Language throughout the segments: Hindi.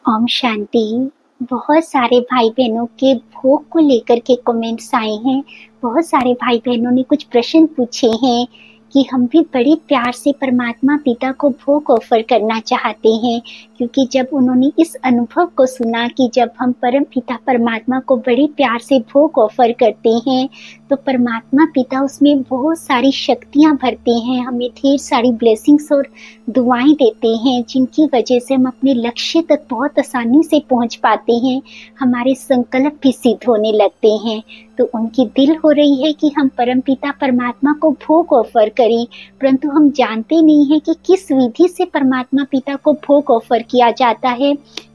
ओम शांति। बहुत सारे भाई बहनों के भोग को लेकर के कमेंट्स आए हैं। बहुत सारे भाई बहनों ने कुछ प्रश्न पूछे हैं कि हम भी बड़े प्यार से परमात्मा पिता को भोग ऑफर करना चाहते हैं, क्योंकि जब उन्होंने इस अनुभव को सुना कि जब हम परम पिता परमात्मा को बड़े प्यार से भोग ऑफर करते हैं तो परमात्मा पिता उसमें बहुत सारी शक्तियां भरते हैं, हमें ढेर सारी ब्लेसिंग्स और दुआएं देते हैं, जिनकी वजह से हम अपने लक्ष्य तक बहुत आसानी से पहुंच पाते हैं। हमारे संकल्प भी सिद्ध होने लगते हैं। तो उनकी दिल हो रही है कि हम परमपिता परमात्मा को भोग ऑफर करें, परंतु हम जानते नहीं है कि किस विधि से परमात्मा पिता को भोग ऑफर किया जाता है,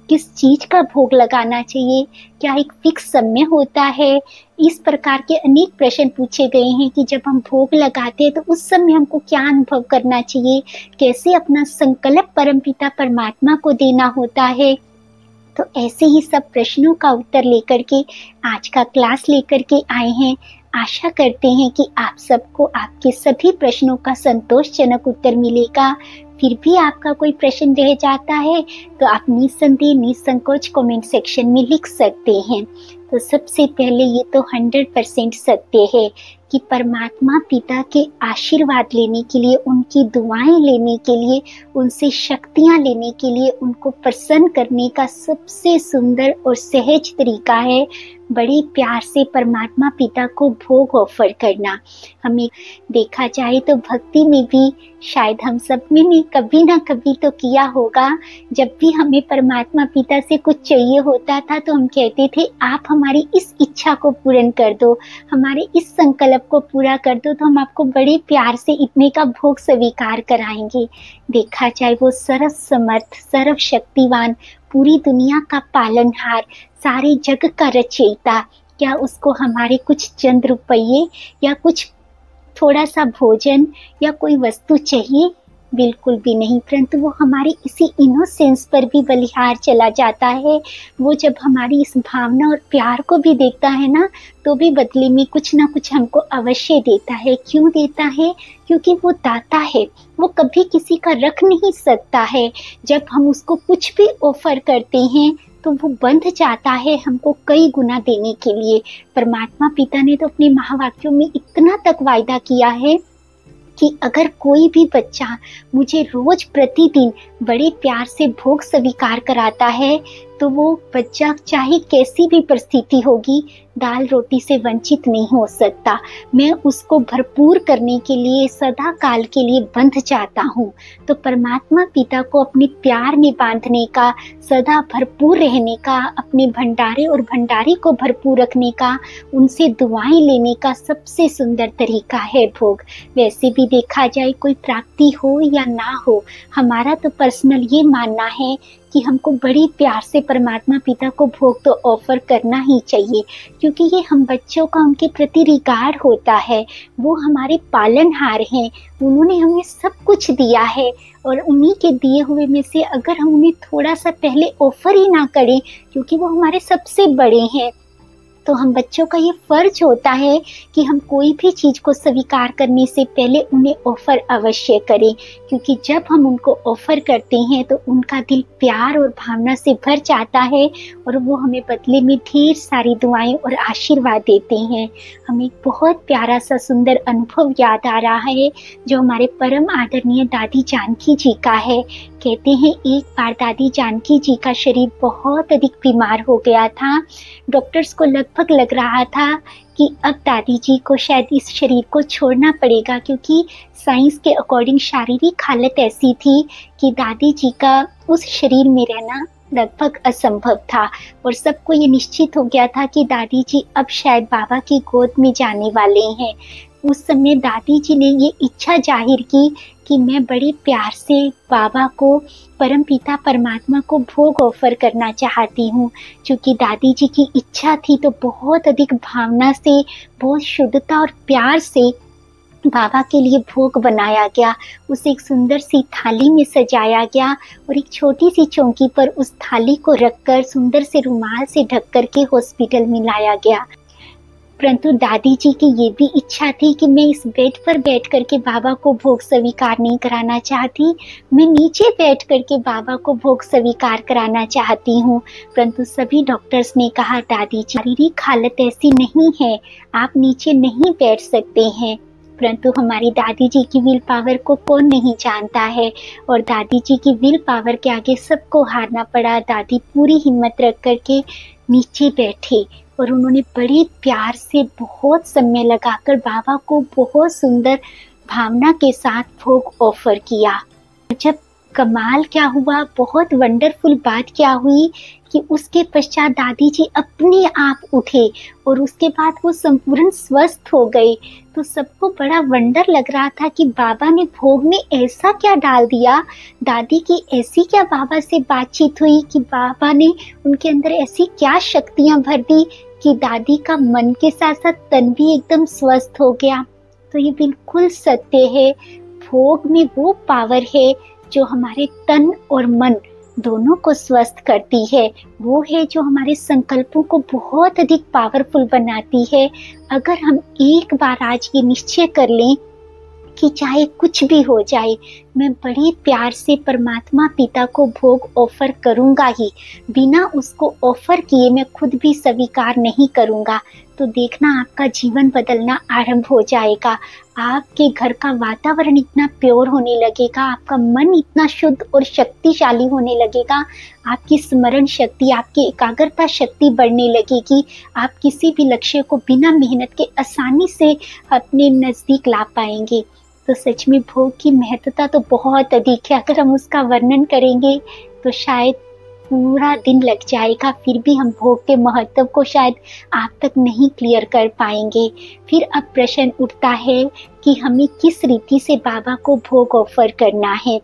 किस चीज का भोग लगाना चाहिए, क्या एक फिक्स समय होता है। इस प्रकार के अनेक प्रश्न पूछे गए हैं कि जब हम भोग लगाते हैं तो उस समय हमको क्या अनुभव करना चाहिए, कैसे अपना संकल्प परमपिता परमात्मा को देना होता है। तो ऐसे ही सब प्रश्नों का उत्तर लेकर के आज का क्लास लेकर के आए हैं। आशा करते हैं कि आप सबको आपके सभी प्रश्नों का संतोषजनक उत्तर मिलेगा। फिर भी आपका कोई प्रश्न रह जाता है तो आप निसंदेह निसंकोच कमेंट सेक्शन में लिख सकते हैं। तो सबसे पहले ये तो 100% सत्य है कि परमात्मा पिता के आशीर्वाद लेने के लिए, उनकी दुआएं लेने के लिए, उनसे शक्तियां लेने के लिए, उनको प्रसन्न करने का सबसे सुंदर और सहज तरीका है बड़े प्यार से परमात्मा पिता को भोग ऑफर करना। हमें देखा जाए तो भक्ति में भी शायद हम सब में भी कभी ना कभी तो किया होगा। जब भी हमें परमात्मा पिता से कुछ चाहिए होता था तो हम कहते थे आप हमारी इस इच्छा को पूर्ण कर दो, हमारे इस संकल्प को पूरा कर दो, तो हम आपको बड़े प्यार से इतने का भोग स्वीकार कराएंगे। देखा जाए वो सर्व समर्थ, सर्व शक्तिवान, पूरी दुनिया का पालनहार, सारे जग का रचयिता, क्या उसको हमारे कुछ चंद रुपये या कुछ थोड़ा सा भोजन या कोई वस्तु चाहिए? बिल्कुल भी नहीं, परंतु वो हमारी इसी इनोसेंस पर भी बलिहार चला जाता है। वो जब हमारी इस भावना और प्यार को भी देखता है ना, तो भी बदले में कुछ ना कुछ हमको अवश्य देता है। क्यों देता है? क्योंकि वो दाता है, वो कभी किसी का रख नहीं सकता है। जब हम उसको कुछ भी ऑफर करते हैं तो वो बंध जाता है हमको कई गुना देने के लिए। परमात्मा पिता ने तो अपने महावाक्यों में इतना तक वायदा किया है कि अगर कोई भी बच्चा मुझे रोज प्रतिदिन बड़े प्यार से भोग स्वीकार कराता है तो वो बच्चा चाहे कैसी भी परिस्थिति होगी दाल रोटी से वंचित नहीं हो सकता। मैं उसको भरपूर करने के लिए सदा काल के लिए बंध जाता हूँ। तो परमात्मा पिता को अपने प्यार में बांधने का, सदा भरपूर रहने का, अपने भंडारे और भंडारी को भरपूर रखने का, उनसे दुआएं लेने का सबसे सुंदर तरीका है भोग। वैसे भी देखा जाए कोई प्राप्ति हो या ना हो, हमारा तो पर्सनल ये मानना है कि हमको बड़ी प्यार से परमात्मा पिता को भोग तो ऑफर करना ही चाहिए, क्योंकि ये हम बच्चों का उनके प्रति रिगार्ड होता है। वो हमारे पालनहार हैं, उन्होंने हमें सब कुछ दिया है और उन्हीं के दिए हुए में से अगर हम उन्हें थोड़ा सा पहले ऑफर ही ना करें, क्योंकि वो हमारे सबसे बड़े हैं, तो हम बच्चों का ये फर्ज होता है कि हम कोई भी चीज को स्वीकार करने से पहले उन्हें ऑफर अवश्य करें। क्योंकि जब हम उनको ऑफर करते हैं तो उनका दिल प्यार और भावना से भर जाता है और वो हमें बदले में ढेर सारी दुआएं और आशीर्वाद देते हैं। हमें बहुत प्यारा सा सुंदर अनुभव याद आ रहा है जो हमारे परम आदरणीय दादी जानकी जी का है। कहते हैं एक बार दादी जानकी जी का शरीर बहुत अधिक बीमार हो गया था। डॉक्टर्स को लगभग लग रहा था कि अब दादी जी को शायद इस शरीर को छोड़ना पड़ेगा, क्योंकि साइंस के अकॉर्डिंग शारीरिक हालत ऐसी थी कि दादी जी का उस शरीर में रहना लगभग असंभव था और सबको ये निश्चित हो गया था कि दादी जी अब शायद बाबा की गोद में जाने वाले हैं। उस समय दादी जी ने ये इच्छा जाहिर की कि मैं बड़े प्यार से बाबा को, परम पिता परमात्मा को भोग ऑफर करना चाहती हूँ। क्योंकि दादी जी की इच्छा थी तो बहुत अधिक भावना से, बहुत शुद्धता और प्यार से बाबा के लिए भोग बनाया गया। उसे एक सुंदर सी थाली में सजाया गया और एक छोटी सी चौकी पर उस थाली को रखकर सुंदर से रुमाल से ढक कर के हॉस्पिटल में लाया गया। परंतु दादी जी की ये भी इच्छा थी कि मैं इस बेड पर बैठ करके बाबा को भोग स्वीकार नहीं कराना चाहती, मैं नीचे बैठ करके बाबा को भोग स्वीकार कराना चाहती हूँ। परंतु सभी डॉक्टर्स ने कहा, दादी जी शारीरिक हालत ऐसी नहीं है, आप नीचे नहीं बैठ सकते हैं। परंतु हमारी दादी जी की विल पावर को कौन नहीं जानता है, और दादी जी की विल पावर के आगे सबको हारना पड़ा। दादी पूरी हिम्मत रख करके नीचे बैठे और उन्होंने बड़े प्यार से बहुत समय लगाकर बाबा को बहुत सुंदर भावना के साथ भोग ऑफर किया। जब कमाल क्या हुआ, बहुत वंडरफुल बात क्या हुई कि उसके पश्चात दादी जी अपने आप उठे और उसके बाद वो संपूर्ण स्वस्थ हो गए। तो सबको बड़ा वंडर लग रहा था कि बाबा ने भोग में ऐसा क्या डाल दिया, दादी की ऐसी क्या बाबा से बातचीत हुई कि बाबा ने उनके अंदर ऐसी क्या शक्तियां भर दी कि दादी का मन के साथ साथ तन भी एकदम स्वस्थ हो गया। तो ये बिल्कुल सत्य है, भोग में वो पावर है जो हमारे तन और मन दोनों को स्वस्थ करती है, वो है जो हमारे संकल्पों को बहुत अधिक पावरफुल बनाती है। अगर हम एक बार आज ये निश्चय कर लें कि चाहे कुछ भी हो जाए, मैं बड़े प्यार से परमात्मा पिता को भोग ऑफर करूंगा ही, बिना उसको ऑफर किए मैं खुद भी स्वीकार नहीं करूंगा, तो देखना आपका जीवन बदलना आरंभ हो जाएगा। आपके घर का वातावरण इतना प्योर होने लगेगा, आपका मन इतना शुद्ध और शक्तिशाली होने लगेगा, आपकी स्मरण शक्ति, आपकी एकाग्रता शक्ति बढ़ने लगेगी। आप किसी भी लक्ष्य को बिना मेहनत के आसानी से अपने नजदीक ला पाएंगे। तो सच में भोग की महत्वता तो बहुत अधिक है, अगर हम उसका वर्णन करेंगे तो शायद पूरा दिन लग जाएगा, फिर भी हम भोग के महत्व को शायद आप तक नहीं क्लियर कर पाएंगे। फिर अब प्रश्न उठता है कि हमें किस रीति से बाबा को भोग ऑफर करना है।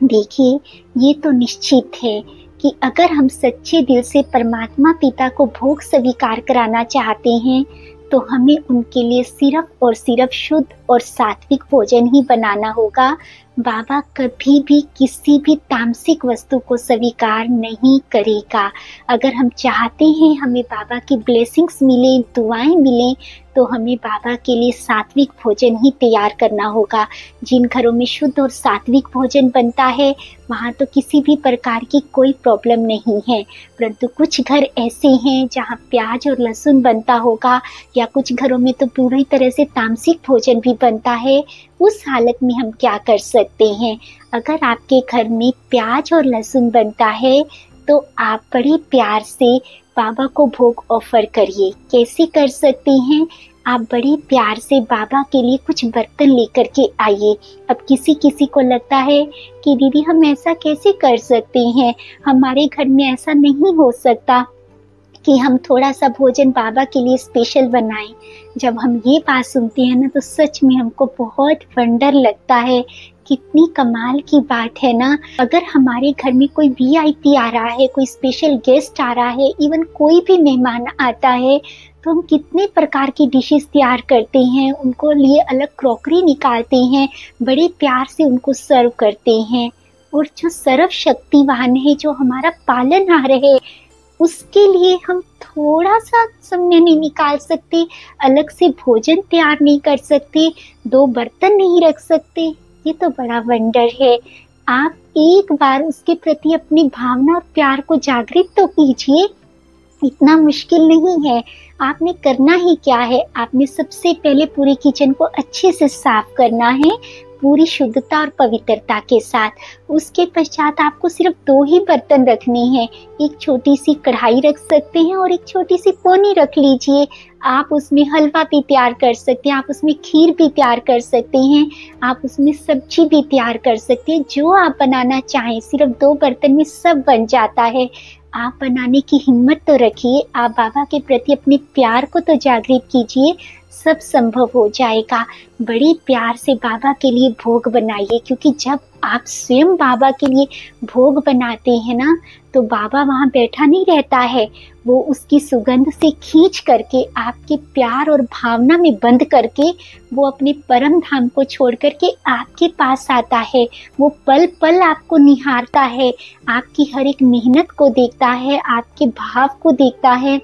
देखिए, ये तो निश्चित है कि अगर हम सच्चे दिल से परमात्मा पिता को भोग स्वीकार कराना चाहते हैं तो हमें उनके लिए सिर्फ और सिर्फ शुद्ध और सात्विक भोजन ही बनाना होगा। बाबा कभी भी किसी भी तामसिक वस्तु को स्वीकार नहीं करेगा। अगर हम चाहते हैं हमें बाबा की ब्लेसिंग्स मिले, दुआएं मिलें, तो हमें बाबा के लिए सात्विक भोजन ही तैयार करना होगा। जिन घरों में शुद्ध और सात्विक भोजन बनता है वहाँ तो किसी भी प्रकार की कोई प्रॉब्लम नहीं है, परंतु कुछ घर ऐसे हैं जहाँ प्याज और लहसुन बनता होगा, या कुछ घरों में तो पूरी तरह से तामसिक भोजन भी बनता है। उस हालत में हम क्या कर सकते हैं? अगर आपके घर में प्याज और लहसुन बनता है तो आप बड़े प्यार से बाबा को भोग ऑफर करिए। कैसे कर सकते हैं? आप बड़े प्यार से बाबा के लिए कुछ बर्तन लेकर के आइए। अब किसी किसी को लगता है कि दीदी हम ऐसा कैसे कर सकते हैं, हमारे घर में ऐसा नहीं हो सकता कि हम थोड़ा सा भोजन बाबा के लिए स्पेशल बनाएं। जब हम ये बात सुनते हैं ना तो सच में हमको बहुत वंडर लगता है, कितनी कमाल की बात है ना। अगर हमारे घर में कोई वीआईपी आ रहा है, कोई स्पेशल गेस्ट आ रहा है, इवन कोई भी मेहमान आता है, तो हम कितने प्रकार की डिशेस तैयार करते हैं, उनको लिए अलग क्रॉकरी निकालते हैं, बड़े प्यार से उनको सर्व करते हैं। और जो सर्व शक्तिवान है, जो हमारा पालनहार है, उसके लिए हम थोड़ा सा समय नहीं निकाल सकते, अलग से भोजन तैयार नहीं कर सकते, 2 बर्तन नहीं रख सकते? ये तो बड़ा वंडर है। आप एक बार उसके प्रति अपनी भावना और प्यार को जागृत तो कीजिए, इतना मुश्किल नहीं है। आपने करना ही क्या है, आपने सबसे पहले पूरे किचन को अच्छे से साफ करना है, पूरी शुद्धता और पवित्रता के साथ। उसके पश्चात आपको सिर्फ 2 ही बर्तन रखने हैं। एक छोटी सी कढ़ाई रख सकते हैं और एक छोटी सी पोनी रख लीजिए। आप उसमें हलवा भी तैयार कर सकते हैं, आप उसमें खीर भी तैयार कर सकते हैं, आप उसमें सब्जी भी तैयार कर सकते हैं। जो आप बनाना चाहें, सिर्फ 2 बर्तन में सब बन जाता है। आप बनाने की हिम्मत तो रखिए, आप बाबा के प्रति अपने प्यार को तो जागृत कीजिए, सब संभव हो जाएगा। बड़े प्यार से बाबा के लिए भोग बनाइए, क्योंकि जब आप स्वयं बाबा के लिए भोग बनाते हैं ना, तो बाबा वहाँ बैठा नहीं रहता है, वो उसकी सुगंध से खींच करके आपके प्यार और भावना में बंद करके वो अपने परम धाम को छोड़ करके आपके पास आता है। वो पल पल आपको निहारता है, आपकी हर एक मेहनत को देखता है, आपके भाव को देखता है,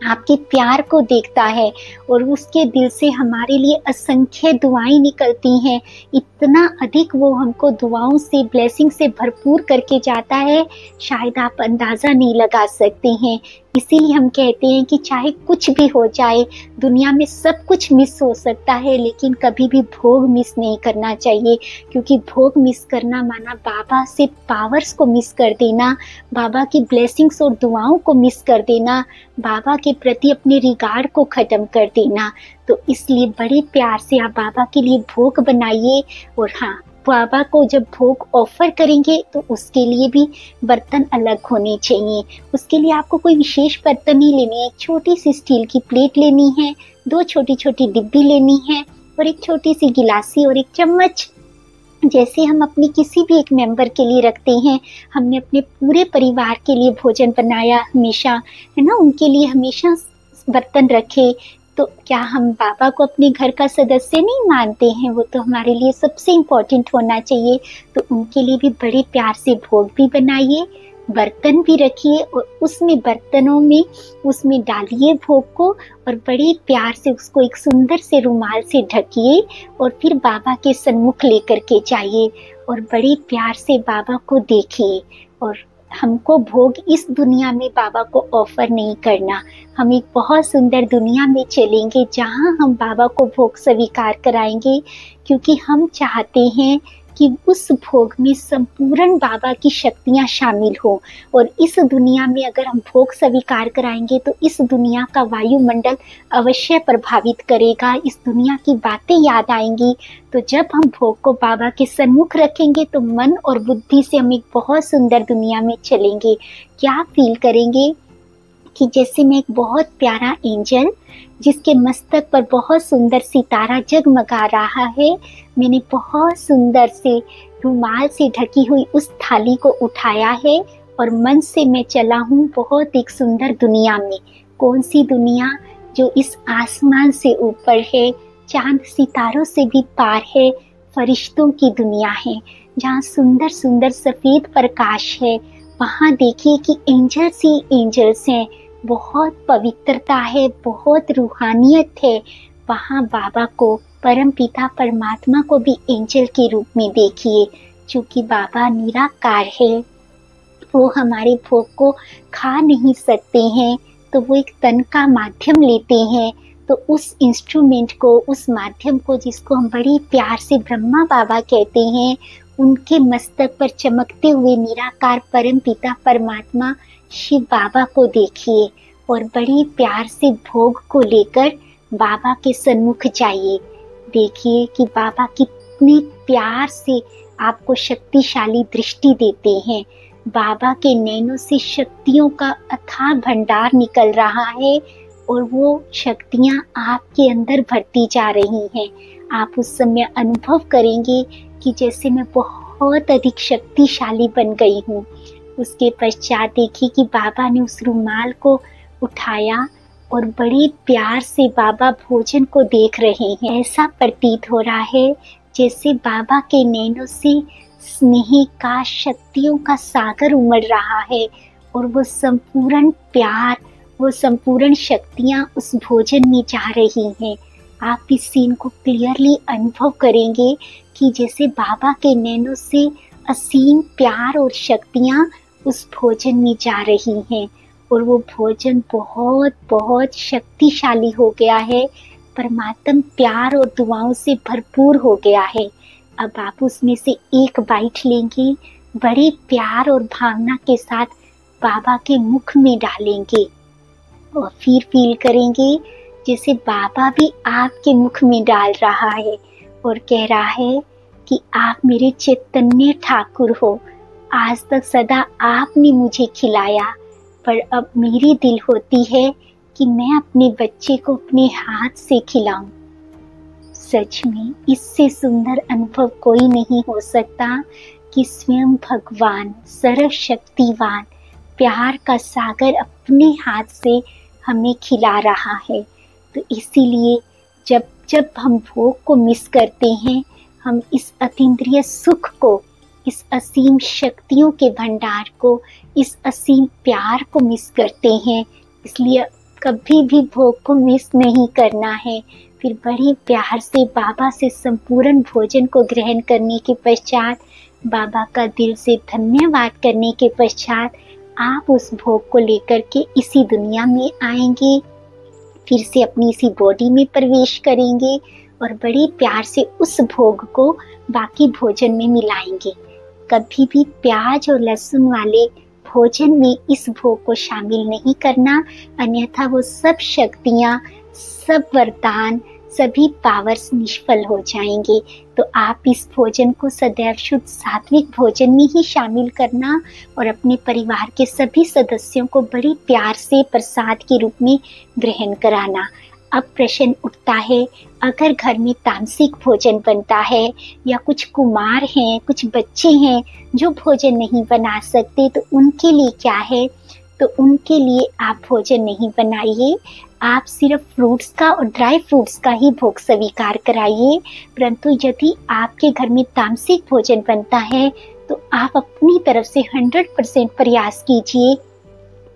आपके प्यार को देखता है और उसके दिल से हमारे लिए असंख्य दुआएं निकलती हैं। इतना अधिक वो हमको दुआओं से, ब्लेसिंग से भरपूर करके जाता है, शायद आप अंदाज़ा नहीं लगा सकते हैं। इसीलिए हम कहते हैं कि चाहे कुछ भी हो जाए, दुनिया में सब कुछ मिस हो सकता है, लेकिन कभी भी भोग मिस नहीं करना चाहिए, क्योंकि भोग मिस करना माना बाबा से पावर्स को मिस कर देना, बाबा की ब्लेसिंग्स और दुआओं को मिस कर देना, बाबा के प्रति अपने रिगार्ड को ख़त्म कर देना। तो इसलिए बड़े प्यार से आप बाबा के लिए भोग बनाइए। और हाँ, बाबा को जब भोग ऑफर करेंगे तो उसके लिए भी बर्तन अलग होने चाहिए। उसके लिए आपको कोई विशेष बर्तन नहीं लेने हैं। एक छोटी सी स्टील की प्लेट लेनी है, 2 छोटी छोटी डिब्बी लेनी है और एक छोटी सी गिलासी और एक चम्मच। जैसे हम अपने किसी भी एक मेंबर के लिए रखते हैं, हमने अपने पूरे परिवार के लिए भोजन बनाया हमेशा, है ना, उनके लिए हमेशा बर्तन रखे, तो क्या हम बाबा को अपने घर का सदस्य नहीं मानते हैं? वो तो हमारे लिए सबसे इम्पोर्टेंट होना चाहिए। तो उनके लिए भी बड़े प्यार से भोग भी बनाइए, बर्तन भी रखिए और उसमें बर्तनों में उसमें डालिए भोग को और बड़े प्यार से उसको एक सुंदर से रुमाल से ढकिए और फिर बाबा के सन्मुख लेकर के जाइए और बड़े प्यार से बाबा को देखिए। और हमको भोग इस दुनिया में बाबा को ऑफर नहीं करना, हम एक बहुत सुंदर दुनिया में चलेंगे जहाँ हम बाबा को भोग स्वीकार कराएंगे, क्योंकि हम चाहते हैं कि उस भोग में संपूर्ण बाबा की शक्तियाँ शामिल हो। और इस दुनिया में अगर हम भोग स्वीकार कराएंगे तो इस दुनिया का वायुमंडल अवश्य प्रभावित करेगा, इस दुनिया की बातें याद आएंगी। तो जब हम भोग को बाबा के सन्मुख रखेंगे तो मन और बुद्धि से हम एक बहुत सुंदर दुनिया में चलेंगे। क्या फील करेंगे कि जैसे मैं एक बहुत प्यारा एंजल जिसके मस्तक पर बहुत सुंदर सितारा जगमगा रहा है, मैंने बहुत सुंदर से रुमाल से ढकी हुई उस थाली को उठाया है और मन से मैं चला हूँ बहुत एक सुंदर दुनिया में। कौन सी दुनिया? जो इस आसमान से ऊपर है, चांद सितारों से भी पार है, फरिश्तों की दुनिया है, जहाँ सुंदर सुंदर सफेद प्रकाश है। वहाँ देखिए कि एंजल्स ही एंजल्स हैं, बहुत पवित्रता है, बहुत रूहानियत है। वहाँ बाबा को, परम पिता परमात्मा को भी एंजल के रूप में देखिए। चूँकि बाबा निराकार है, वो हमारे भोग को खा नहीं सकते हैं, तो वो एक तन का माध्यम लेते हैं। तो उस इंस्ट्रूमेंट को, उस माध्यम को, जिसको हम बड़ी प्यार से ब्रह्मा बाबा कहते हैं, उनके मस्तक पर चमकते हुए निराकार परम पिता परमात्मा शिव बाबा को देखिए और बड़े प्यार से भोग को लेकर बाबा के सन्मुख जाइए। देखिए कि बाबा कितने प्यार से आपको शक्तिशाली दृष्टि देते हैं। बाबा के नैनों से शक्तियों का अथाह भंडार निकल रहा है और वो शक्तियाँ आपके अंदर भरती जा रही हैं। आप उस समय अनुभव करेंगे कि जैसे मैं बहुत अधिक शक्तिशाली बन गई हूँ। उसके पश्चात देखिए कि बाबा ने उस रुमाल को उठाया और बड़े प्यार से बाबा भोजन को देख रहे हैं। ऐसा प्रतीत हो रहा है जैसे बाबा के नैनों से स्नेह का, शक्तियों का सागर उमड़ रहा है और वो संपूर्ण प्यार, वो संपूर्ण शक्तियाँ उस भोजन में जा रही हैं। आप इस सीन को क्लियरली अनुभव करेंगे कि जैसे बाबा के नैनों से असीम प्यार और शक्तियाँ उस भोजन में जा रही हैं और वो भोजन बहुत बहुत शक्तिशाली हो गया है, परमात्म प्यार और दुआओं से भरपूर हो गया है। अब आप उसमें से एक बाइट लेंगे, बड़े प्यार और भावना के साथ बाबा के मुख में डालेंगे और फिर फील करेंगे जैसे बाबा भी आपके मुख में डाल रहा है और कह रहा है कि आप मेरे चैतन्य ठाकुर हो। आज तक सदा आपने मुझे खिलाया, पर अब मेरी दिल होती है कि मैं अपने बच्चे को अपने हाथ से खिलाऊं। सच में इससे सुंदर अनुभव कोई नहीं हो सकता कि स्वयं भगवान सर्वशक्तिवान प्यार का सागर अपने हाथ से हमें खिला रहा है। तो इसीलिए जब जब हम भोग को मिस करते हैं, हम इस अतीन्द्रिय सुख को, इस असीम शक्तियों के भंडार को, इस असीम प्यार को मिस करते हैं। इसलिए कभी भी भोग को मिस नहीं करना है। फिर बड़े प्यार से बाबा से संपूर्ण भोजन को ग्रहण करने के पश्चात, बाबा का दिल से धन्यवाद करने के पश्चात आप उस भोग को लेकर के इसी दुनिया में आएंगे, फिर से अपनी इसी बॉडी में प्रवेश करेंगे और बड़े प्यार से उस भोग को बाकी भोजन में मिलाएंगे। कभी भी प्याज और लहसुन वाले भोजन में इस भोग को शामिल नहीं करना, अन्यथा वो सब शक्तियाँ, सब वरदान, सभी पावर्स निष्फल हो जाएंगे। तो आप इस भोजन को सदैव शुद्ध सात्विक भोजन में ही शामिल करना और अपने परिवार के सभी सदस्यों को बड़ी प्यार से प्रसाद के रूप में ग्रहण कराना। अब प्रश्न उठता है, अगर घर में तामसिक भोजन बनता है या कुछ कुमार हैं, कुछ बच्चे हैं जो भोजन नहीं बना सकते, तो उनके लिए क्या है? तो उनके लिए आप भोजन नहीं बनाइए, आप सिर्फ फ्रूट्स का और ड्राई फ्रूट्स का ही भोग स्वीकार कराइए। परंतु यदि आपके घर में तामसिक भोजन बनता है तो आप अपनी तरफ से 100% प्रयास कीजिए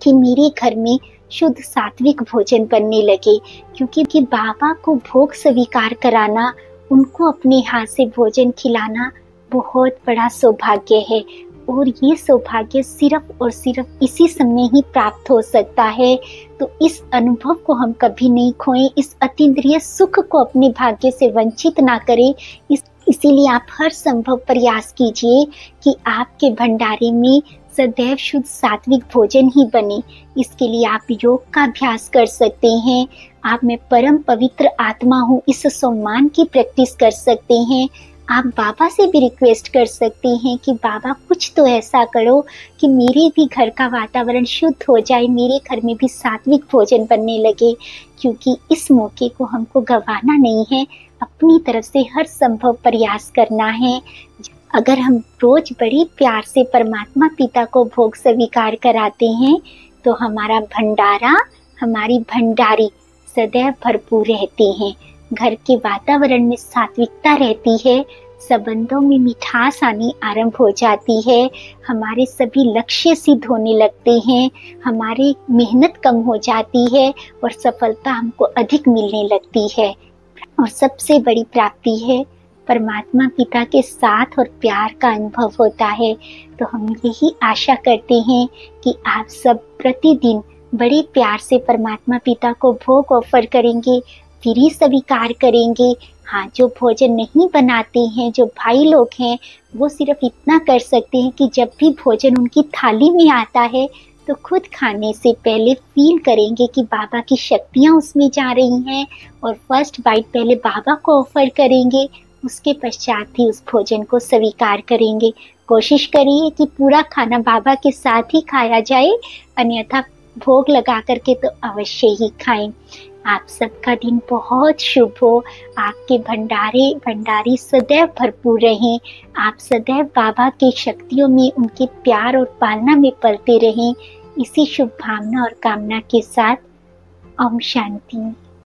कि मेरे घर में शुद्ध सात्विक भोजन बनने लगे, क्योंकि बाबा को भोग स्वीकार कराना, उनको अपने हाथ से भोजन खिलाना बहुत बड़ा सौभाग्य है और ये सौभाग्य सिर्फ और सिर्फ इसी समय ही प्राप्त हो सकता है। तो इस अनुभव को हम कभी नहीं खोएं, इस अतीन्द्रिय सुख को अपने भाग्य से वंचित ना करें। इसीलिए आप हर संभव प्रयास कीजिए कि आपके भंडारे में सदैव शुद्ध सात्विक भोजन ही बने। इसके लिए आप योग का अभ्यास कर सकते हैं, आप मैं परम पवित्र आत्मा हूँ इस सम्मान की प्रैक्टिस कर सकते हैं। आप बाबा से भी रिक्वेस्ट कर सकते हैं कि बाबा कुछ तो ऐसा करो कि मेरे भी घर का वातावरण शुद्ध हो जाए, मेरे घर में भी सात्विक भोजन बनने लगे, क्योंकि इस मौके को हमको गंवाना नहीं है, अपनी तरफ से हर संभव प्रयास करना है। अगर हम रोज बड़ी प्यार से परमात्मा पिता को भोग स्वीकार कराते हैं तो हमारा भंडारा, हमारी भंडारी सदैव भरपूर रहते हैं, घर के वातावरण में सात्विकता रहती है, संबंधों में मिठास आनी आरंभ हो जाती है, हमारे सभी लक्ष्य सिद्ध होने लगते हैं, हमारी मेहनत कम हो जाती है और सफलता हमको अधिक मिलने लगती है। और सबसे बड़ी प्राप्ति है परमात्मा पिता के साथ और प्यार का अनुभव होता है। तो हम यही आशा करते हैं कि आप सब प्रतिदिन बड़े प्यार से परमात्मा पिता को भोग ऑफर करेंगे, फिर ही स्वीकार करेंगे। हाँ, जो भोजन नहीं बनाते हैं, जो भाई लोग हैं, वो सिर्फ इतना कर सकते हैं कि जब भी भोजन उनकी थाली में आता है तो खुद खाने से पहले फील करेंगे कि बाबा की शक्तियाँ उसमें जा रही हैं और फर्स्ट बाइट पहले बाबा को ऑफर करेंगे, उसके पश्चात ही उस भोजन को स्वीकार करेंगे। कोशिश करिए कि पूरा खाना बाबा के साथ ही खाया जाए, अन्यथा भोग लगा करके तो अवश्य ही खाएं। आप सबका दिन बहुत शुभ हो, आपके भंडारी सदैव भरपूर रहें, आप सदैव बाबा की शक्तियों में, उनके प्यार और पालना में पलते रहें। इसी शुभ भावना और कामना के साथ ओम शांति।